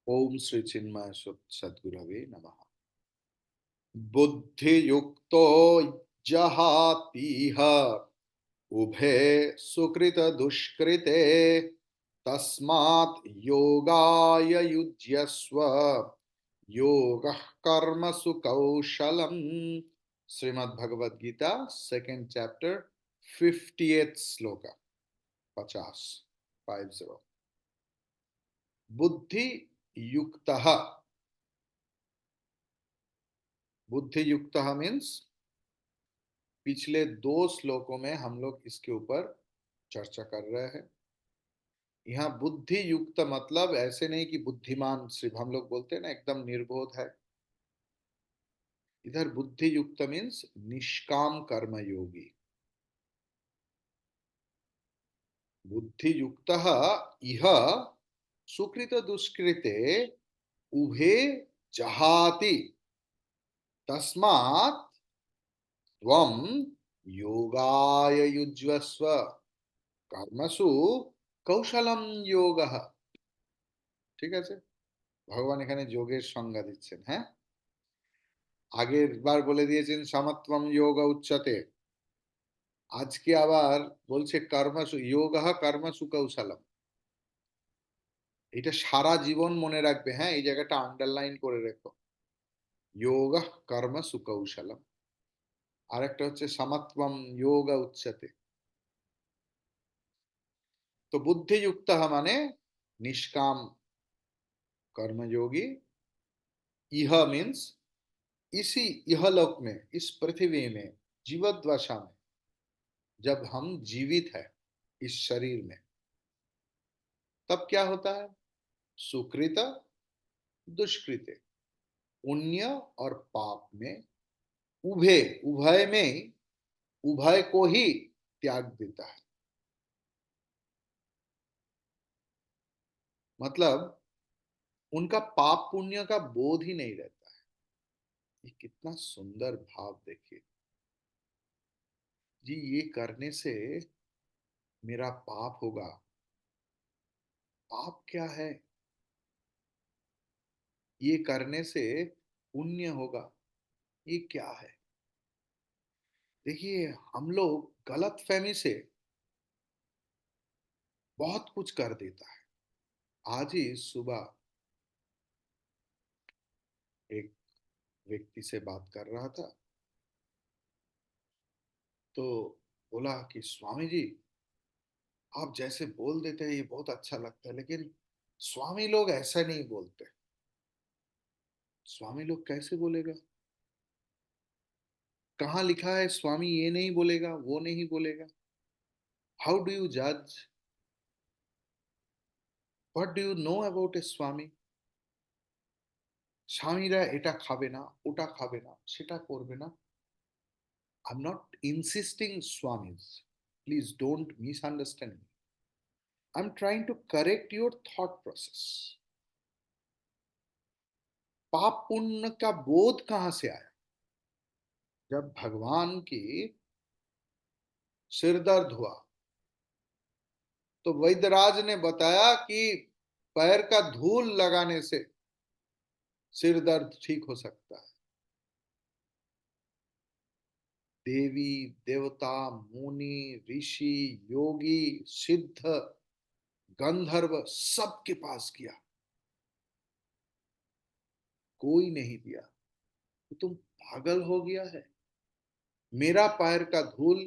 ओम श्री चिन्मय सद्गुरवे नमः। बुद्धि युक्तो जहातीह उभे सुकृत दुष्कृते तस्मात् योगाय युज्यस्व योगः कर्मसु कौशलम। Shrimad Bhagavad Gita second chapter 50th श्लोक 50 50 बुद्धि युक्तः। बुद्धि युक्तः मीन्स पिछले दो श्लोकों में हम लोग इसके ऊपर चर्चा कर रहे हैं। यहाँ बुद्धि युक्त मतलब ऐसे नहीं कि बुद्धिमान सिर्फ हम लोग बोलते हैं ना, एकदम निर्बोध है। इधर बुद्धि युक्त मीन्स निष्काम कर्म योगी। बुद्धि युक्त इह सुकृत दुष्कृते उभे जहाति तस्मात् त्वं योगाय युज्वस्व कर्मसु कौशलम योगः। ঠিক আছে, ভগবান এখানে যোগের সংজ্ঞা দিচ্ছেন। হ্যাঁ, আগের বার বলে দিয়েছেন সমত্বম যোগ উচ্চতে, আজকে আবার বলছে কর্মসু যোগঃ কর্মসু কৌশলম। এটা সারা জীবন মনে রাখবে। হ্যাঁ, এই জায়গাটা আন্ডারলাইন করে রেখো। যোগঃ কর্মসু কৌশলম। আর একটা হচ্ছে সমত্বম যোগ উচ্চতে। তো বুদ্ধিযুক্ত মানে निष्काम कर्मयोगी। इह मीन्स इसी इहलोक में, इस पृथ्वी में, जीवद्दशा में, जब हम जीवित है इस शरीर में, तब क्या होता है? सुकृत दुष्कृत, पुण्य और पाप में, उभय उभय में, उभय को ही त्याग देता है। मतलब उनका पाप पुण्य का बोध ही नहीं रहता है। ये कितना सुंदर भाव देखिए जी। ये करने से मेरा पाप होगा। पाप क्या है? ये करने से पुण्य होगा। ये क्या है? देखिए, हम लोग गलत फहमी से बहुत कुछ कर देता है। आज ही सुबह एक व्यक्ति से बात कर रहा था, तो बोला कि स्वामी जी, आप जैसे बोल देते हैं ये बहुत अच्छा लगता है, लेकिन स्वामी लोग ऐसा नहीं बोलते। स्वामी लोग कैसे बोलेगा? कहाँ लिखा है स्वामी ये नहीं बोलेगा, वो नहीं बोलेगा? हाउ डू यू जज? What do you know about a swami? স্বামীরা এটা খাবে না, ওটা খাবে না, সেটা করবে না। I'm not insisting Swamis. Please don't misunderstand me. I'm trying to correct your thought process. पाप पुण्य का बोध कहां से आया? जब भगवान की सिर दर्द हुआ तो वैद्यराज ने बताया कि पैर का धूल लगाने से सिर दर्द ठीक हो सकता है। देवी देवता मुनि ऋषि योगी सिद्ध गंधर्व सबके पास किया, कोई नहीं दिया। तो तुम पागल हो गया है? मेरा पैर का धूल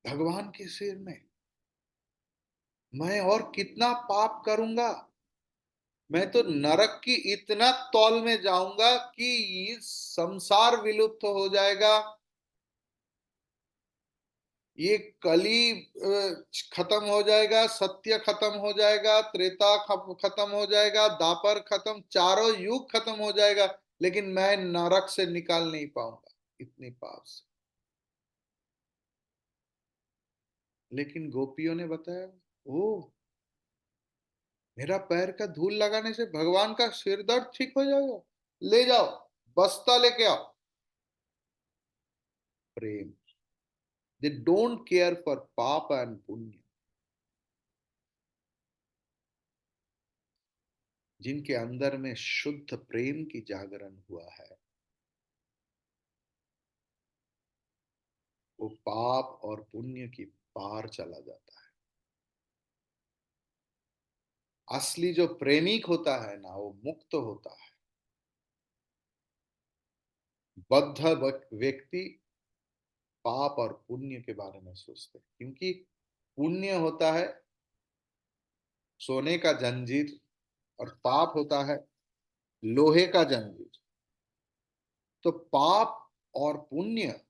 भगवान के सिर में, मैं और कितना पाप करूंगा? मैं तो नरक की इतना तौल में जाऊंगा कि संसार विलुप्त हो जाएगा। ये कली खत्म हो जाएगा, सत्य खत्म हो जाएगा, त्रेता खत्म हो जाएगा, दापर खत्म, चारों युग खत्म हो जाएगा, लेकिन मैं नरक से निकाल नहीं पाऊंगा इतनी पाप से। लेकिन गोपियों ने बताया, ओ, मेरा पैर का धूल लगाने से भगवान का सिर दर्द ठीक हो जाएगा, ले जाओ, बस्ता लेके आओ। प्रेम। दे डोंट केयर फॉर पाप एंड पुण्य। जिनके अंदर में शुद्ध प्रेम की जागरण हुआ है, वो पाप और पुण्य की पार चला जाता है। असली जो प्रेमिक होता है ना, वो मुक्त होता है। बद्ध व्यक्ति पाप और पुण्य के बारे में सोचते हैं, क्योंकि पुण्य होता है सोने का जंजीर और पाप होता है लोहे का जंजीर। तो पाप और पुण्य,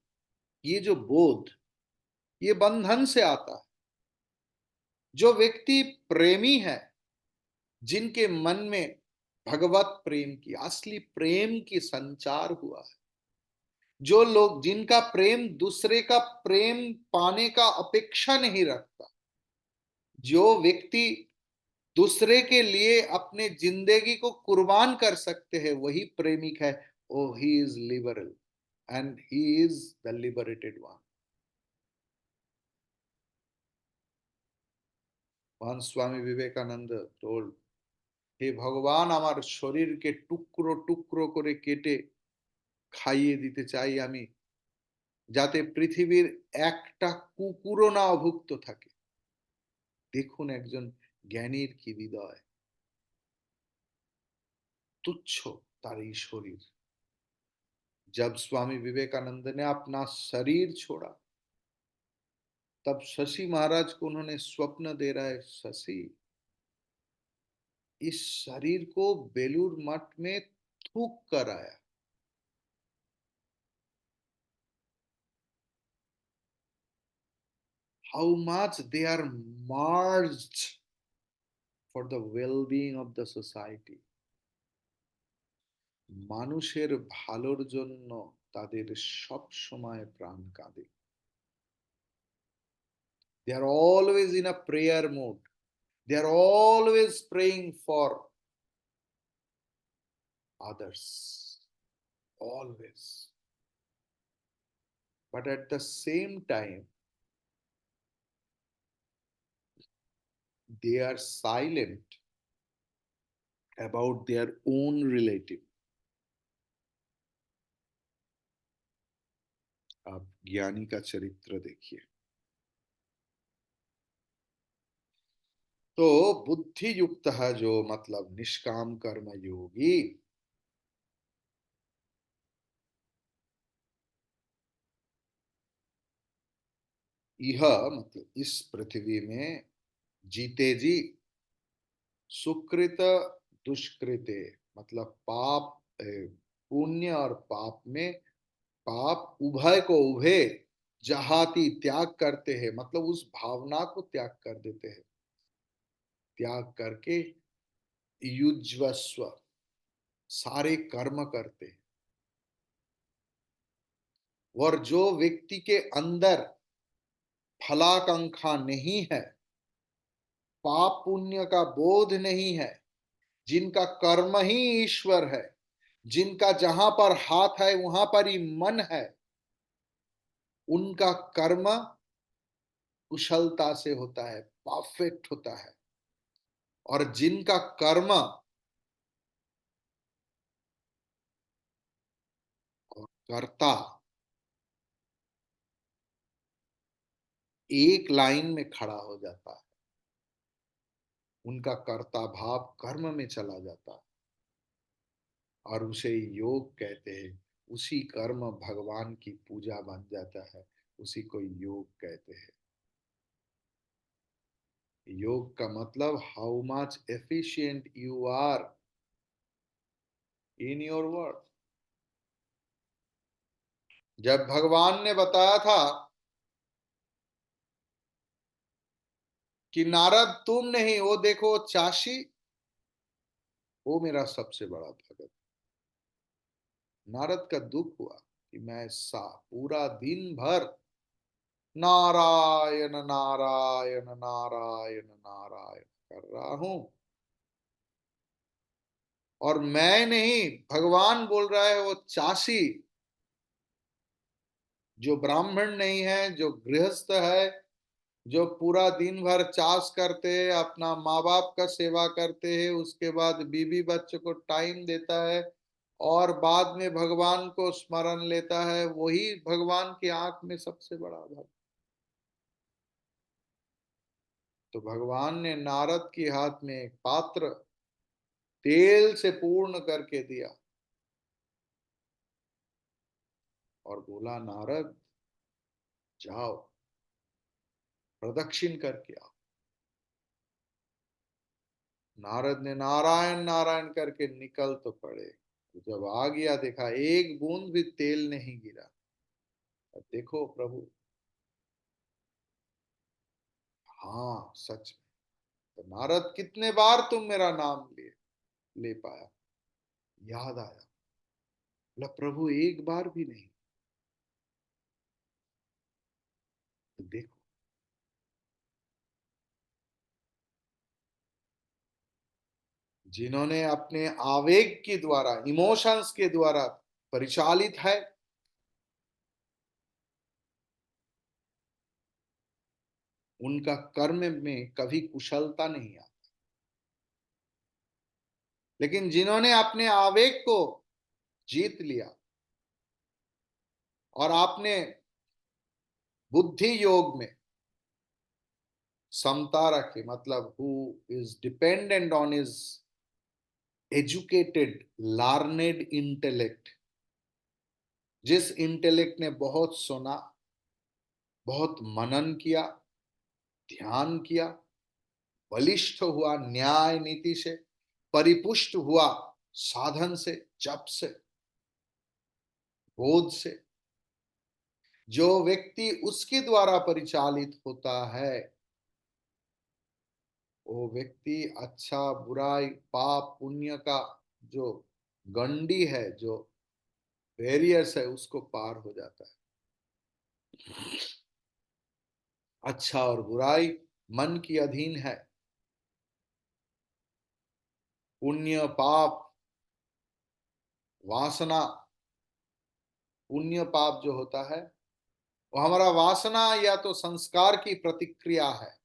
ये जो बोध, ये बंधन से आता है। जो व्यक्ति प्रेमी है, जिनके मन में भगवत प्रेम की, असली प्रेम की संचार हुआ है, जो लोग जिनका प्रेम दूसरे का प्रेम पाने का अपेक्षा नहीं रखता, जो व्यक्ति दूसरे के लिए अपने जिंदगी को कुर्बान कर सकते हैं, वही प्रेमिक है। Oh he is liberal and he is the liberated one. महान स्वामी विवेकानंद टोल्ड, हे भगवान, আমার শরীরকে টুকরো টুকরো করে কেটে খাইয়ে দিতে চাই আমি, যাতে পৃথিবীর একটা কুকুরও না অভুক্ত থাকে। দেখুন একজন জ্ঞানীর কি হৃদয়, তুচ্ছ তার এই শরীর। जब स्वामी विवेकानंद ने अपना शरीर छोड़ा, तब शशि महाराज को उन्होंने स्वप्न दे रहा है, शशि, इस शरीर को बेलूर मठ में थूक कर आया। How much they are merged for the well being of the society. মানুষের ভালোর জন্য তাদের সব সময় প্রাণ কাঁদে। They are always in a prayer mode. They are always praying for others. Always. But at the same time, they are silent about their own relative. आप ज्ञानी का चरित्र देखिए। तो बुद्धि युक्त है जो, मतलब निष्काम कर्म योगी, यह मतलब इस पृथ्वी में जीते जी सुकृत दुष्कृते, मतलब पाप पुण्य और पाप में, पाप उभय को उभय जहाती त्याग करते हैं, मतलब उस भावना को त्याग कर देते हैं, त्याग करके युज्वस्व सारे कर्म करते हैं। और जो व्यक्ति के अंदर फलाकांक्षा नहीं है, पाप पुण्य का बोध नहीं है, जिनका कर्म ही ईश्वर है, जिनका जहां पर हाथ है वहां पर ही मन है, उनका कर्म कुशलता से होता है, परफेक्ट होता है। और जिनका कर्म और कर्ता एक लाइन में खड़ा हो जाता है, उनका कर्ता भाव कर्म में चला जाता है, और उसे योग कहते हैं। उसी कर्म भगवान की पूजा बन जाता है, उसी को योग कहते हैं। योग का मतलब how much efficient you are in your work. जब भगवान ने बताया था कि नारद तुम नहीं, वो देखो चाशी, वो मेरा सबसे बड़ा भगत। नारद का दुख हुआ कि मैं सा पूरा दिन भर नारायण नारायण नारायण नारायण कर रहा हूं, और मैं नहीं, भगवान बोल रहा है वो चासी, जो ब्राह्मण नहीं है, जो गृहस्थ है, जो पूरा दिन भर चाष करते हैं, अपना माँ बाप का सेवा करते हैं, उसके बाद बीवी बच्चों को टाइम देता है और बाद में भगवान को स्मरण लेता है, वही भगवान की आंख में सबसे बड़ा भक्त। तो भगवान ने नारद के हाथ में एक पात्र तेल से पूर्ण करके दिया और बोला, नारद जाओ, प्रदक्षिण करके आओ। नारद ने नारायण नारायण करके निकल तो पड़े, तो जब आ गया देखा एक बूंद भी तेल नहीं गिरा। अब देखो प्रभु, हाँ सच में। तो नारद कितने बार तुम मेरा नाम ले पाया? याद आया, बोला प्रभु एक बार भी नहीं। तो देखो, जिन्होंने अपने आवेग के द्वारा, इमोशंस के द्वारा परिचालित है, उनका कर्म में कभी कुशलता नहीं आती। लेकिन जिन्होंने अपने आवेग को जीत लिया और आपने बुद्धि योग में समता रखी, मतलब who is dependent on his educated learned intellect, जिस इंटेलेक्ट ने बहुत सुना, बहुत मनन किया, ध्यान किया, बलिष्ठ हुआ न्याय नीति से, परिपुष्ट हुआ साधन से, जप से, बोध से, जो व्यक्ति उसके द्वारा परिचालित होता है, वो व्यक्ति अच्छा बुराई पाप पुण्य का जो गंडी है, जो बैरियर्स है, उसको पार हो जाता है। अच्छा और बुराई मन की अधीन है। पुण्य पाप वासना, पुण्य पाप जो होता है वो हमारा वासना या तो संस्कार की प्रतिक्रिया है।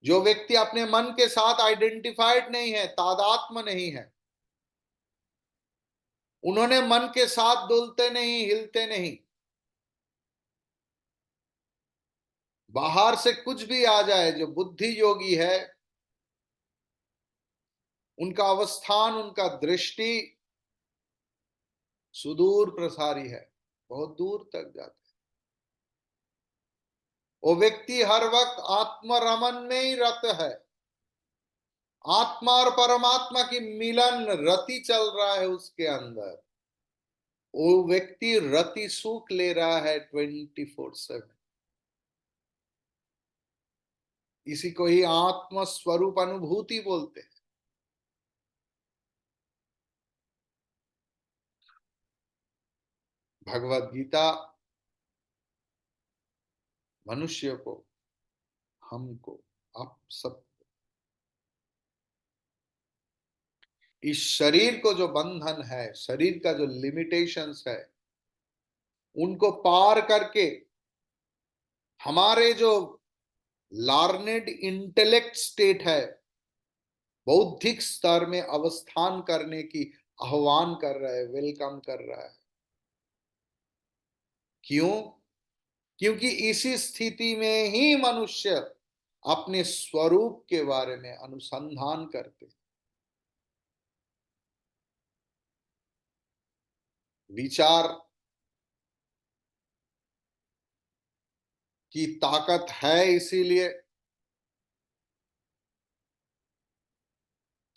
जो व्यक्ति अपने मन के साथ आइडेंटिफाइड नहीं है, तादात्म नहीं है, उन्होंने मन के साथ डुलते नहीं, हिलते नहीं, बाहर से कुछ भी आ जाए, जो बुद्धि योगी है उनका अवस्थान, उनका दृष्टि सुदूर प्रसारी है, बहुत दूर तक जाता है। वो व्यक्ति हर वक्त आत्मरमन में ही रत है, आत्मा और परमात्मा की मिलन रति चल रहा है उसके अंदर। वो व्यक्ति रति सुख ले रहा है 24/7। इसी को ही आत्म स्वरूप अनुभूति बोलते हैं। भगवत गीता मनुष्य को, हमको, आप सब, इस शरीर को जो बंधन है, शरीर का जो लिमिटेशंस है, उनको पार करके हमारे जो लार्नेड इंटेलेक्ट स्टेट है, बौद्धिक स्तर में अवस्थान करने की आह्वान कर रहा है, वेलकम कर रहा है। क्यों? क्योंकि इसी स्थिति में ही मनुष्य अपने स्वरूप के बारे में अनुसंधान करते, विचार की ताकत है, इसीलिए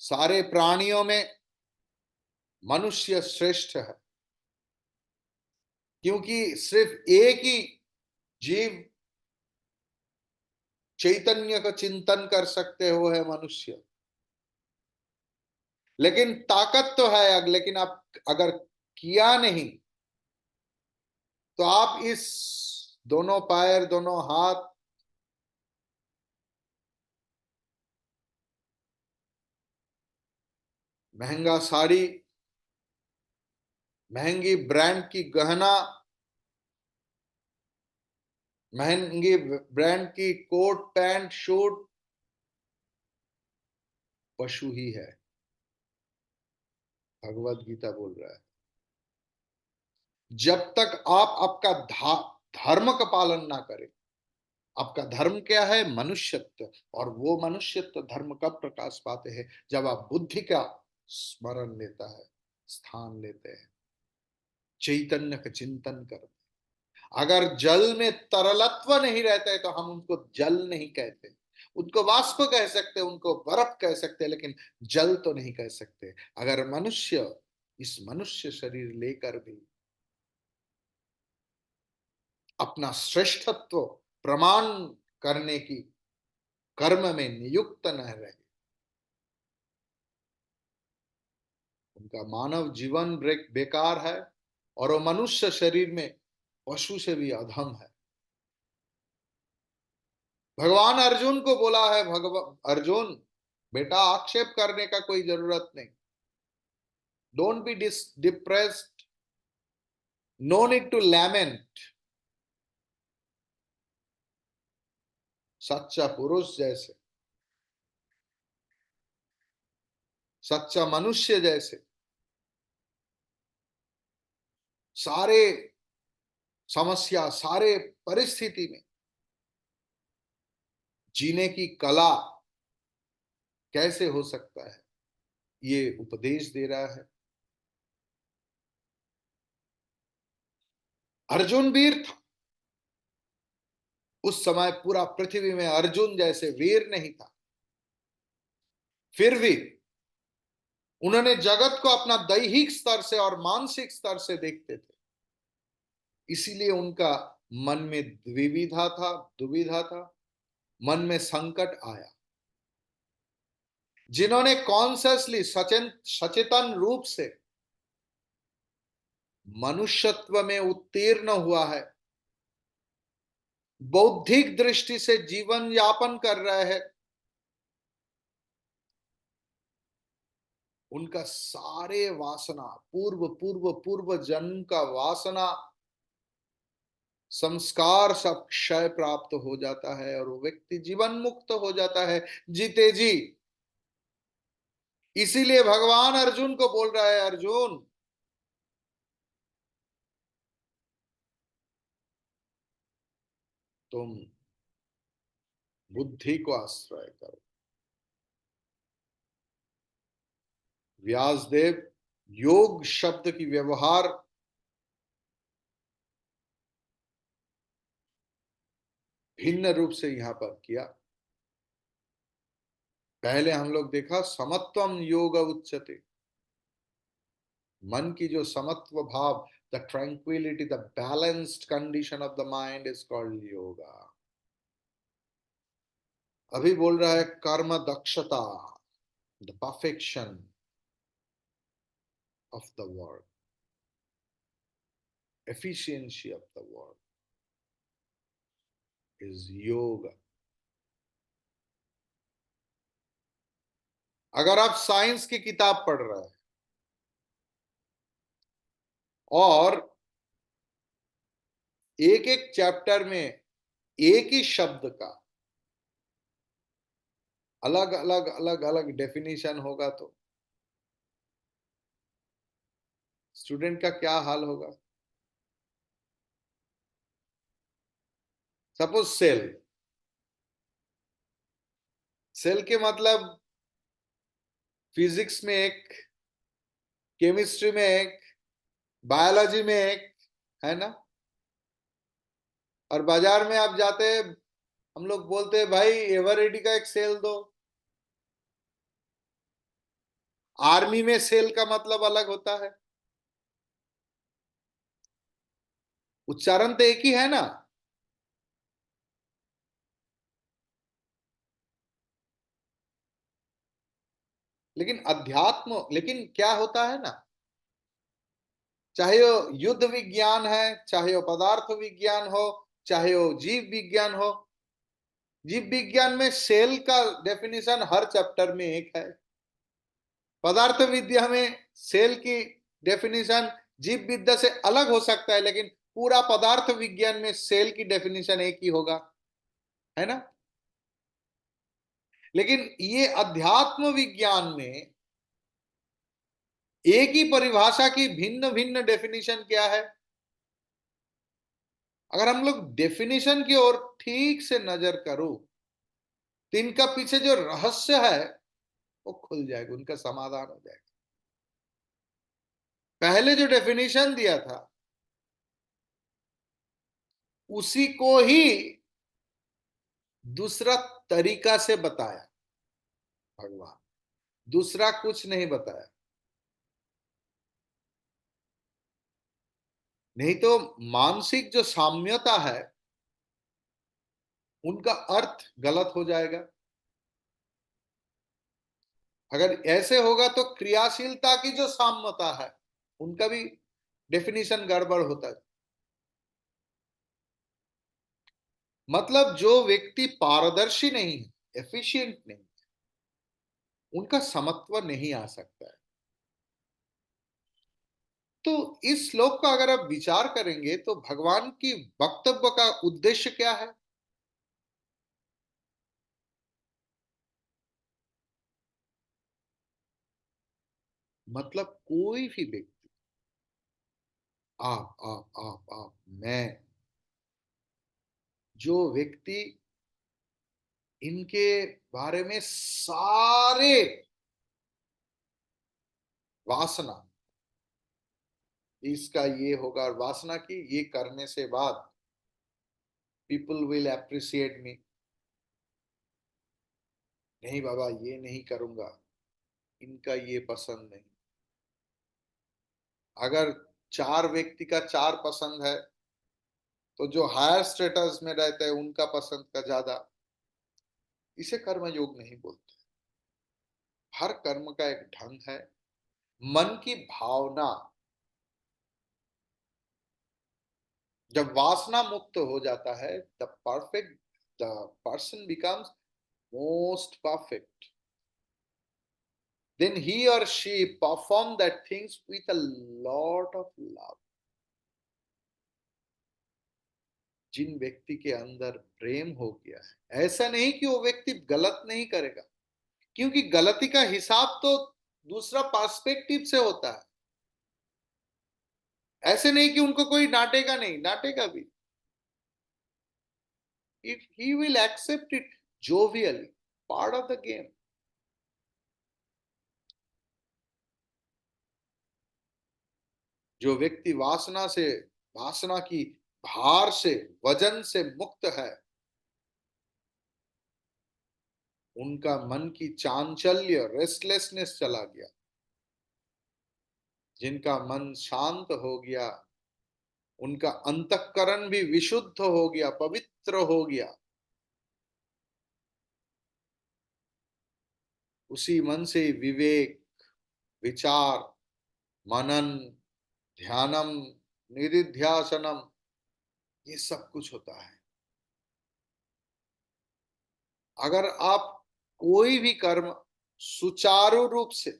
सारे प्राणियों में मनुष्य श्रेष्ठ है। क्योंकि सिर्फ एक ही जीव चैतन्य का चिंतन कर सकते हो है मनुष्य। लेकिन ताकत तो है, लेकिन आप अगर किया नहीं तो आप इस दोनों पैर, दोनों हाथ, महंगा साड़ी, महंगी ब्रांड की गहना, महंगी ब्रांड की कोट पैंट शूट पशु ही है। भगवत गीता बोल रहा है जब तक आप आपका धर्म का पालन ना करें। आपका धर्म क्या है? मनुष्यत्व। और वो मनुष्यत्व धर्म कब प्रकाश पाते हैं? जब आप बुद्धि का स्मरण लेता है, स्थान लेते हैं, चैतन्य का चिंतन करते हैं। अगर जल में तरलत्व नहीं रहता है तो हम उनको जल नहीं कहते। उनको वाष्प कह सकते, उनको बर्फ कह सकते, लेकिन जल तो नहीं कह सकते। अगर मनुष्य इस मनुष्य शरीर लेकर भी अपना श्रेष्ठत्व प्रमाण करने की कर्म में नियुक्त न रहे, उनका मानव जीवन बेकार है और वो मनुष्य शरीर में पशु से भी अधम है। भगवान अर्जुन को बोला है, भगवान अर्जुन बेटा आक्षेप करने का कोई जरूरत नहीं। Don't be depressed, no need to lament. सच्चा पुरुष जैसे, सच्चा मनुष्य जैसे सारे समस्या, सारे परिस्थिति में जीने की कला कैसे हो सकता है, ये उपदेश दे रहा है। अर्जुन वीर था उस समय, पूरा पृथ्वी में अर्जुन जैसे वीर नहीं था। फिर भी उन्होंने जगत को अपना दैहिक स्तर से और मानसिक स्तर से देखते थे। इसीलिए उनका मन में दुविधा था, मन में संकट आया। जिन्होंने कॉन्सियसली सचेतन रूप से मनुष्यत्व में उत्तीर्ण हुआ है, बौद्धिक दृष्टि से जीवन यापन कर रहे हैं, उनका सारे वासना, पूर्व पूर्व पूर्व जन्म का वासना संस्कार सब क्षय प्राप्त हो जाता है और वो व्यक्ति जीवन मुक्त हो जाता है जीते जी। इसीलिए भगवान अर्जुन को बोल रहा है, अर्जुन तुम बुद्धि को आश्रय करो। व्यासदेव योग शब्द की व्यवहार भिन्न रूप से यहां पर किया। पहले हम लोग देखा समत्वम योग उच्यते, मन की जो समत्व भाव, the tranquillity, the balanced condition of the mind is called yoga. अभी बोल रहा है कर्म दक्षता, the perfection of the work, efficiency of the work is yoga। अगर आप साइंस की किताब पढ़ रहे हैं और एक एक चैप्टर में एक ही शब्द का अलग अलग अलग अलग डेफिनेशन होगा तो स्टूडेंट का क्या हाल होगा? सपोज सेल, सेल के मतलब फिजिक्स में एक, केमिस्ट्री में एक, बायोलॉजी में एक, है ना? और बाजार में आप जाते हैं, हम लोग बोलते हैं भाई एवरेडी का एक सेल दो। आर्मी में सेल का मतलब अलग होता है, उच्चारण तो एक ही है ना। लेकिन अध्यात्म, लेकिन क्या होता है ना, चाहे वो युद्ध विज्ञान है, चाहे वो पदार्थ विज्ञान हो, चाहे वो जीव विज्ञान हो, जीव विज्ञान में सेल का डेफिनेशन हर चैप्टर में एक है। पदार्थ विद्या में सेल की डेफिनेशन जीव विद्या से अलग हो सकता है, लेकिन पूरा पदार्थ विज्ञान में सेल की डेफिनेशन एक ही होगा, है ना। लेकिन ये अध्यात्म विज्ञान में एक ही परिभाषा की भिन्न भिन्न डेफिनेशन क्या है। अगर हम लोग डेफिनेशन की ओर ठीक से नजर करो तो इनका पीछे जो रहस्य है वो खुल जाएगा, उनका समाधान हो जाएगा। पहले जो डेफिनेशन दिया था उसी को ही दूसरा तरीका से बताया भगवान, दूसरा कुछ नहीं बताया। नहीं तो मानसिक जो साम्यता है उनका अर्थ गलत हो जाएगा। अगर ऐसे होगा तो क्रियाशीलता की जो साम्यता है उनका भी डेफिनेशन गड़बड़ होता है। मतलब जो व्यक्ति पारदर्शी नहीं है, एफिशिएंट नहीं, उनका समत्व नहीं आ सकता है। तो इस श्लोक का अगर आप विचार करेंगे तो भगवान की वक्तव्य का उद्देश्य क्या है। मतलब कोई भी व्यक्ति, आप मैं, जो व्यक्ति इनके बारे में सारे वासना, इसका ये होगा, और वासना की ये करने से बाद पीपल विल अप्रिशिएट मी, नहीं बाबा ये नहीं करूंगा, इनका ये पसंद नहीं। अगर चार व्यक्ति का चार पसंद है तो जो हायर स्टेटस में रहते हैं उनका पसंद का ज्यादा, इसे कर्म योग नहीं बोलते। हर कर्म का एक ढंग है। मन की भावना जब वासना मुक्त हो जाता है, the perfect, the person becomes most perfect, then he or she perform that things with a lot of love। जिन व्यक्ति के अंदर प्रेम हो गया है, ऐसा नहीं कि वो व्यक्ति गलत नहीं करेगा, क्योंकि गलती का हिसाब तो दूसरा पर्सपेक्टिव से होता है। ऐसे नहीं कि उनको कोई डांटेगा नहीं, डांटेगा भी। if he will accept it jovially, part of the game। जो व्यक्ति वासना की भार से, वजन से मुक्त है, उनका मन की चांचल्य, रेस्टलेसनेस चला गया। जिनका मन शांत हो गया, उनका अंतःकरण भी विशुद्ध हो गया, पवित्र हो गया। उसी मन से विवेक, विचार, मनन, ध्यानम, निधिध्यासनम, ये सब कुछ होता है। अगर आप कोई भी कर्म सुचारू रूप से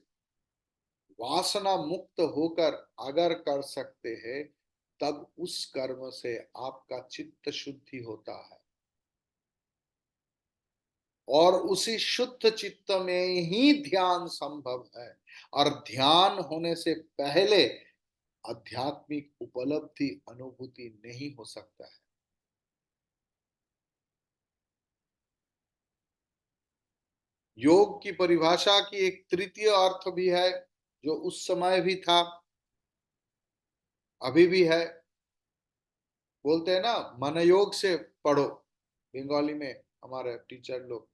वासना मुक्त होकर अगर कर सकते हैं, तब उस कर्म से आपका चित्त शुद्धि होता है, और उसी शुद्ध चित्त में ही ध्यान संभव है। और ध्यान होने से पहले आध्यात्मिक उपलब्धि, अनुभूति नहीं हो सकता है। योग की परिभाषा की एक तृतीय अर्थ भी है, जो उस समय भी था, अभी भी है। बोलते हैं ना, मन योग से पढ़ो, बंगाली में हमारे टीचर लोग।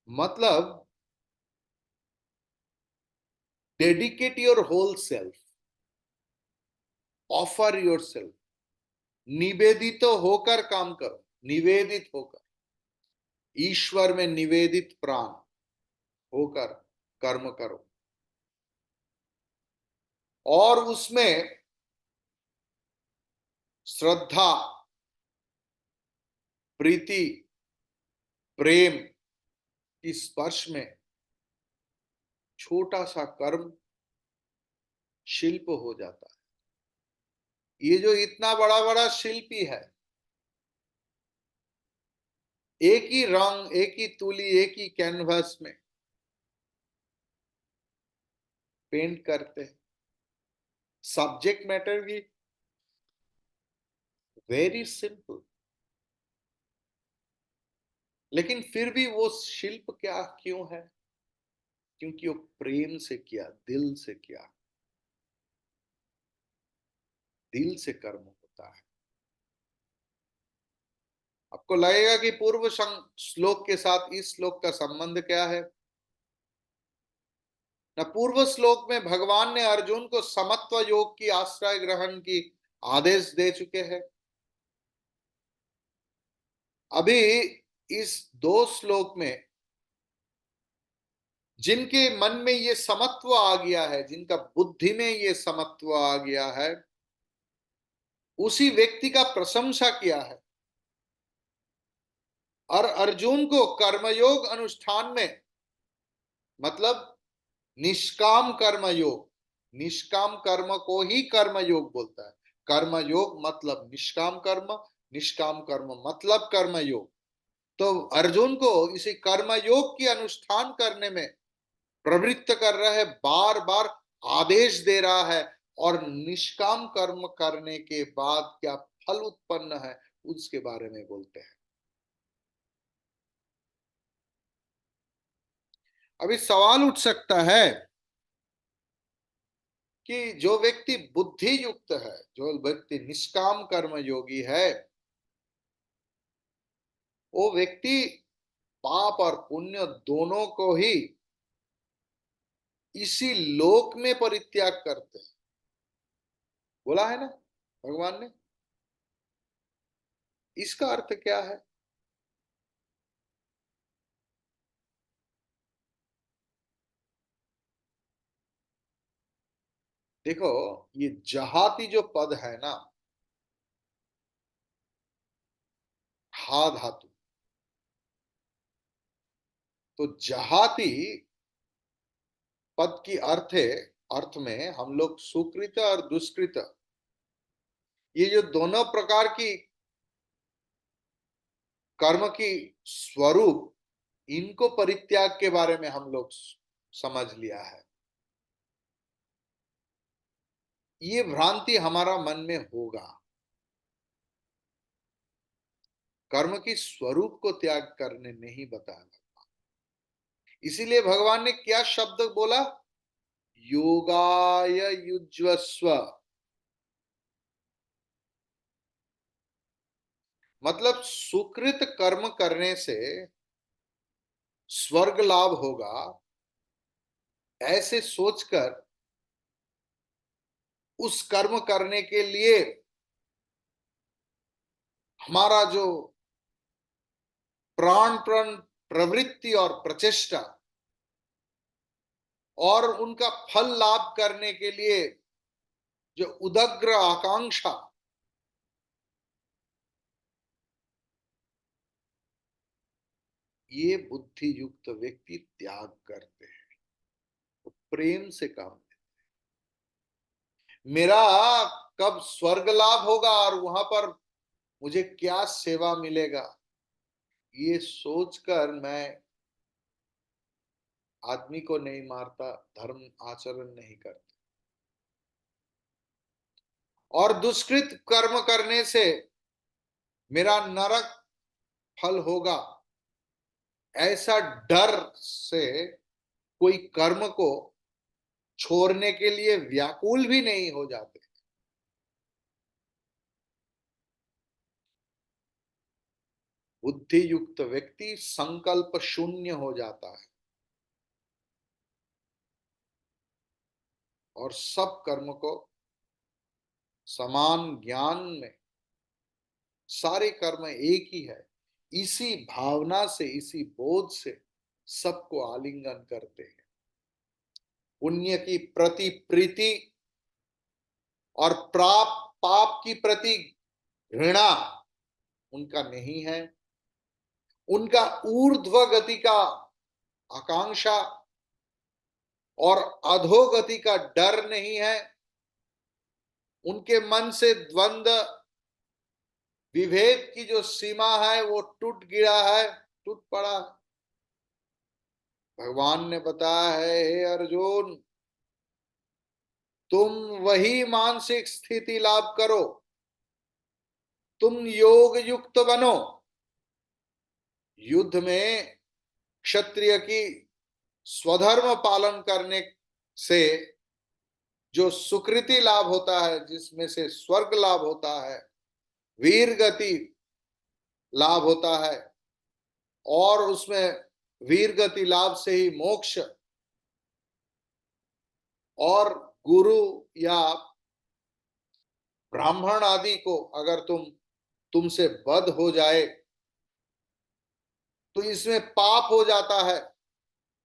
मतलब dedicate your whole self, offer your self, निवेदित होकर काम करो, निवेदित होकर, ईश्वर में निवेदित प्राण होकर कर्म करो, और उसमें श्रद्धा, प्रीति, प्रेम की स्पर्श में छोटा सा कर्म शिल्प हो जाता है। ये जो इतना बड़ा बड़ा शिल्पी है, एक ही रंग, एक ही तूली, एक ही कैनवस में पेंट करते हैं। सब्जेक्ट मैटर भी वेरी सिंपल, लेकिन फिर भी वो शिल्प क्या क्यों है? क्योंकि वो प्रेम से किया, दिल से किया, दिल से कर्म होता है। आपको लगेगा कि पूर्व श्लोक के साथ इस श्लोक का संबंध क्या है? न पूर्व श्लोक में भगवान ने अर्जुन को समत्व योग की आश्रय ग्रहण की आदेश दे चुके हैं। अभी इस दो श्लोक में जिनके मन में ये समत्व आ गया है, जिनका बुद्धि में ये समत्व आ गया है, उसी व्यक्ति का प्रशंसा किया है। और अर्जुन को कर्मयोग अनुष्ठान में, मतलब निष्काम कर्म योग, निष्काम कर्म को ही कर्म योग बोलता है। कर्म योग मतलब निष्काम कर्म, निष्काम कर्म मतलब कर्म योग। तो अर्जुन को इसी कर्म योग की अनुष्ठान करने में प्रवृत्त कर रहा है, बार बार आदेश दे रहा है। और निष्काम कर्म करने के बाद क्या फल उत्पन्न है उसके बारे में बोलते हैं। अभी सवाल उठ सकता है कि जो व्यक्ति बुद्धि युक्त है, जो व्यक्ति निष्काम कर्म योगी है, वो व्यक्ति पाप और पुण्य दोनों को ही इसी लोक में परित्याग करते हैं। बोला है ना भगवान ने। इसका अर्थ क्या है? देखो, ये जहाती जो पद है ना, हा धातु, तो जहाती पद की अर्थ में हम लोग सुकृत और दुष्कृत, ये जो दोनों प्रकार की कर्म की स्वरूप, इनको परित्याग के बारे में हम लोग समझ लिया है। ये भ्रांति हमारा मन में होगा। कर्म की स्वरूप को त्याग करने नहीं बताया। इसीलिए भगवान ने क्या शब्द बोला? योगाय युज्वस्व। मतलब सुकृत कर्म करने से स्वर्ग लाभ होगा, ऐसे सोचकर उस कर्म करने के लिए हमारा जो प्राण प्रण प्रवृत्ति और प्रचेष्टा, और उनका फल लाभ करने के लिए जो उदग्र आकांक्षा, ये बुद्धि युक्त व्यक्ति त्याग करते हैं। तो प्रेम से काम, मेरा कब स्वर्ग लाभ होगा और वहां पर मुझे क्या सेवा मिलेगा, ये सोचकर मैं आदमी को नहीं मारता, धर्म आचरण नहीं करता। और दुष्कृत कर्म करने से मेरा नरक फल होगा, ऐसा डर से कोई कर्म को छोड़ने के लिए व्याकुल भी नहीं हो जाते। बुद्धि युक्त व्यक्ति संकल्प शून्य हो जाता है और सब कर्म को समान ज्ञान में, सारे कर्म एक ही है, इसी भावना से, इसी बोध से सबको आलिंगन करते हैं। पुण्य की प्रति प्रीति और पाप की प्रति घृणा उनका नहीं है। उनका ऊर्ध्व गति का आकांक्षा और अधोगति का डर नहीं है। उनके मन से द्वंद्व विभेद की जो सीमा है वो टूट गिरा है, टूट पड़ा। भगवान ने बताया है, हे अर्जुन, तुम वही मानसिक स्थिति लाभ करो, तुम योग युक्त बनो। युद्ध में क्षत्रिय की स्वधर्म पालन करने से जो सुकृति लाभ होता है, जिसमें से स्वर्ग लाभ होता है, वीर गति लाभ होता है, और उसमें वीर गति लाभ से ही मोक्ष, और गुरु या ब्राह्मण आदि को अगर तुमसे वध हो जाए तो इसमें पाप हो जाता है।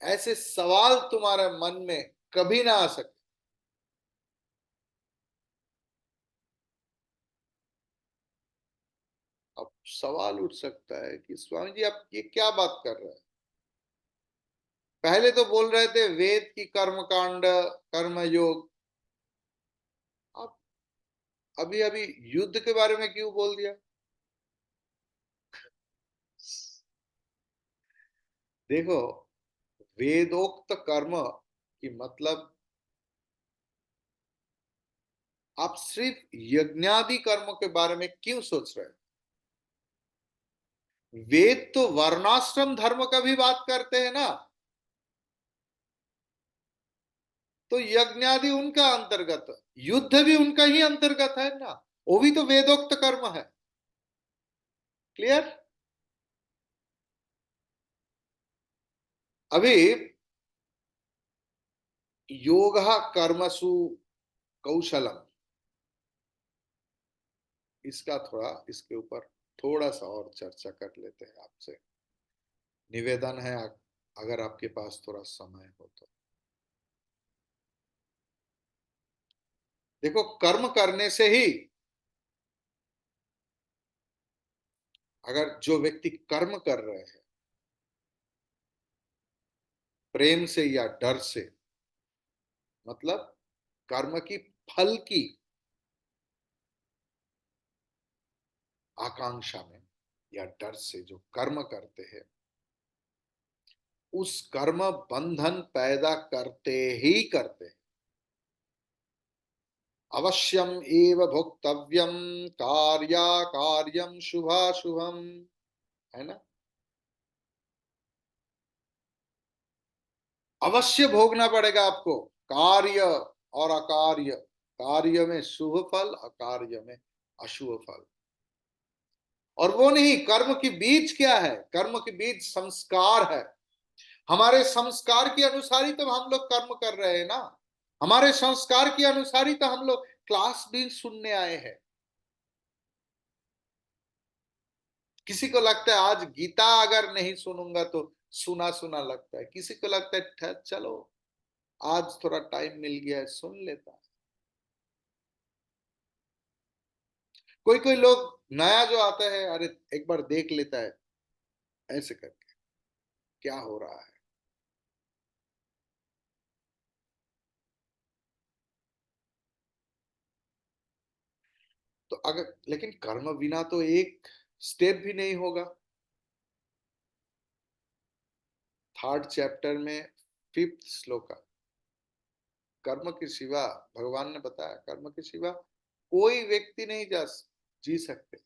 ऐसे सवाल तुम्हारे मन में कभी ना आ सकते। अब सवाल उठ सकता है कि स्वामी जी आप ये क्या बात कर रहे हैं? पहले तो बोल रहे थे वेद की कर्म कांड, कर्म योग, अब अभी अभी युद्ध के बारे में क्यों बोल दिया? देखो, वेदोक्त कर्म की मतलब आप सिर्फ यज्ञादि कर्म के बारे में क्यों सोच रहे हैं? वेद तो वर्णाश्रम धर्म का भी बात करते हैं ना, तो यज्ञादि उनका अंतर्गत, युद्ध भी उनका ही अंतर्गत है ना, वो भी तो वेदोक्त कर्म है। क्लियर? अभी योग कर्मसु कौशलम, इसका थोड़ा, इसके ऊपर थोड़ा सा और चर्चा कर लेते हैं आपसे। निवेदन है, अगर आपके पास थोड़ा समय हो तो। देखो, कर्म करने से ही, अगर जो व्यक्ति कर्म कर रहे हैं प्रेम से या डर से, मतलब कर्म की फल की आकांक्षा में या डर से जो कर्म करते हैं, उस कर्म बंधन पैदा करते ही करते हैं। अवश्यम एव भोक्तव्यम कार्या कार्यम शुभाशुभम, है ना? अवश्य भोगना पड़ेगा आपको, कार्य और अकार्य, कार्य में शुभ फल, अकार्य में अशुभ फल। और वो नहीं, कर्म की बीज क्या है? कर्म की बीज संस्कार है। हमारे संस्कार के अनुसार ही तो हम लोग कर्म कर रहे हैं ना। हमारे संस्कार के अनुसार ही तो हम लोग क्लास भी सुनने आए हैं। किसी को लगता है आज गीता अगर नहीं सुनूंगा तो सुना सुना लगता है, किसी को लगता है चलो आज थोड़ा टाइम मिल गया है सुन लेता है। कोई कोई लोग नया जो आता है, अरे एक बार देख लेता है, ऐसे करके क्या हो रहा है। तो अगर, लेकिन कर्म बिना तो एक स्टेप भी नहीं होगा। थर्ड चैप्टर में फिफ्थ श्लोक, कर्म के सिवा, भगवान ने बताया कर्म के सिवा कोई व्यक्ति नहीं जी सकते।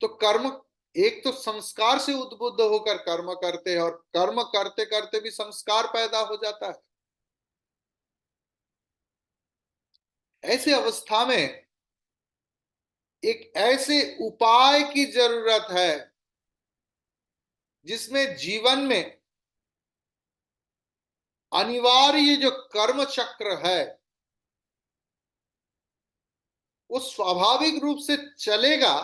तो कर्म, एक तो संस्कार से उद्बुद्ध होकर कर्म करते हैं, और कर्म करते करते भी संस्कार पैदा हो जाता है। ऐसे अवस्था में एक ऐसे उपाय की जरूरत है जिसमें जीवन में अनिवार्य जो कर्म चक्र है वो स्वाभाविक रूप से चलेगा,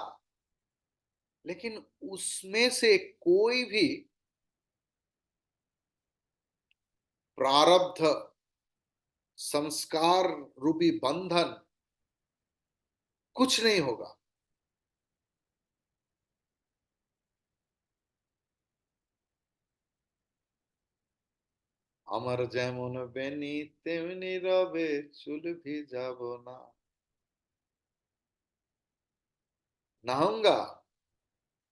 लेकिन उसमें से कोई भी प्रारब्ध, संस्कार रूपी बंधन कुछ नहीं होगा। আমার যেমন বেনি তেমনি রবে, চুল ভিজাবো না। नहाऊंगा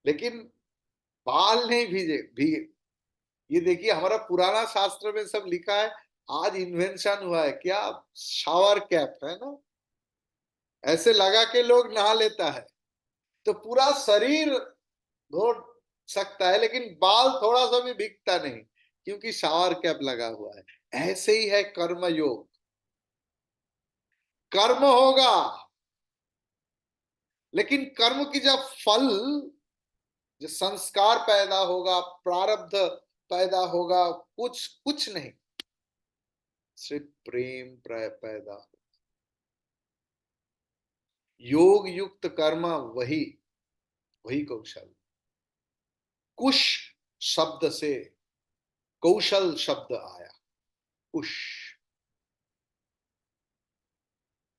लेकिन बाल नहीं भीजे भीगे। ये देखिए हमारा पुराना शास्त्र में सब लिखा है। आज इन्वेंशन हुआ है क्या? शावर कैप है ना, ऐसे लगा के लोग नहा लेता है। तो पूरा शरीर धो सकता है लेकिन बाल थोड़ा सा भी भीगता नहीं, क्योंकि शावर कैप लगा हुआ है। ऐसे ही है कर्म योग। कर्म होगा, लेकिन कर्म की जब फल, जो संस्कार पैदा होगा, प्रारब्ध पैदा होगा, कुछ कुछ नहीं, सिर्फ प्रेम पैदा। योग युक्त कर्म, वही वही कौशल। कुश शब्द से कौशल शब्द आया। कुश।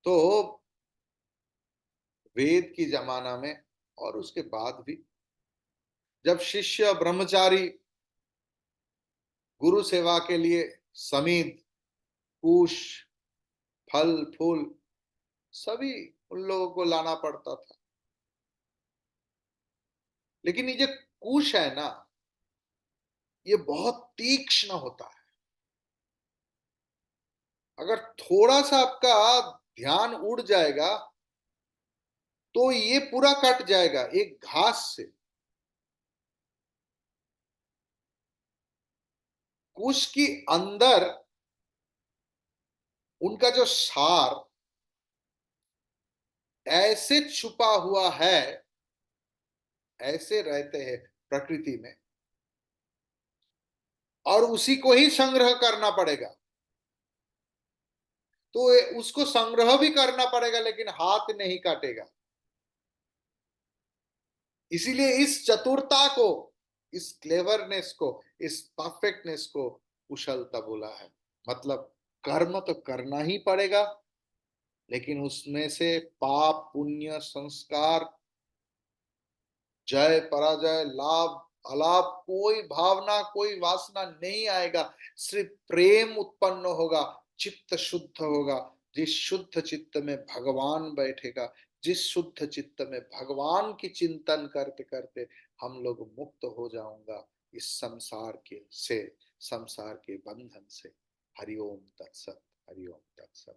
तो वेद की जमाना में और उसके बाद भी, जब शिष्य ब्रह्मचारी गुरु सेवा के लिए समीध, कुश, फल फूल सभी उन लोगों को लाना पड़ता था। लेकिन ये जो कुश है ना, ये बहुत तीक्ष्ण होता है। अगर थोड़ा सा आपका ध्यान उड़ जाएगा तो ये पूरा कट जाएगा एक घास से। कुश की अंदर उनका जो सार ऐसे छुपा हुआ है, ऐसे रहते हैं प्रकृति में, और उसी को ही संग्रह करना पड़ेगा। तो उसको संग्रह भी करना पड़ेगा लेकिन हाथ नहीं काटेगा। इसीलिए इस चतुरता को, इस क्लेवरनेस को, इस परफेक्टनेस को कुशलता बोला है। मतलब कर्म तो करना ही पड़ेगा, लेकिन उसमें से पाप पुण्य संस्कार, जय पराजय, लाभ अलाभ, कोई भावना कोई वासना नहीं आएगा। सिर्फ प्रेम उत्पन्न होगा, चित्त शुद्ध होगा। जिस शुद्ध चित्त में भगवान बैठेगा, जिस शुद्ध चित्त में भगवान की चिंतन करते करते हम लोग मुक्त हो जाऊंगा इस संसार के से, संसार के बंधन से। हरिओम तत्सत। हरिओम तत्सत।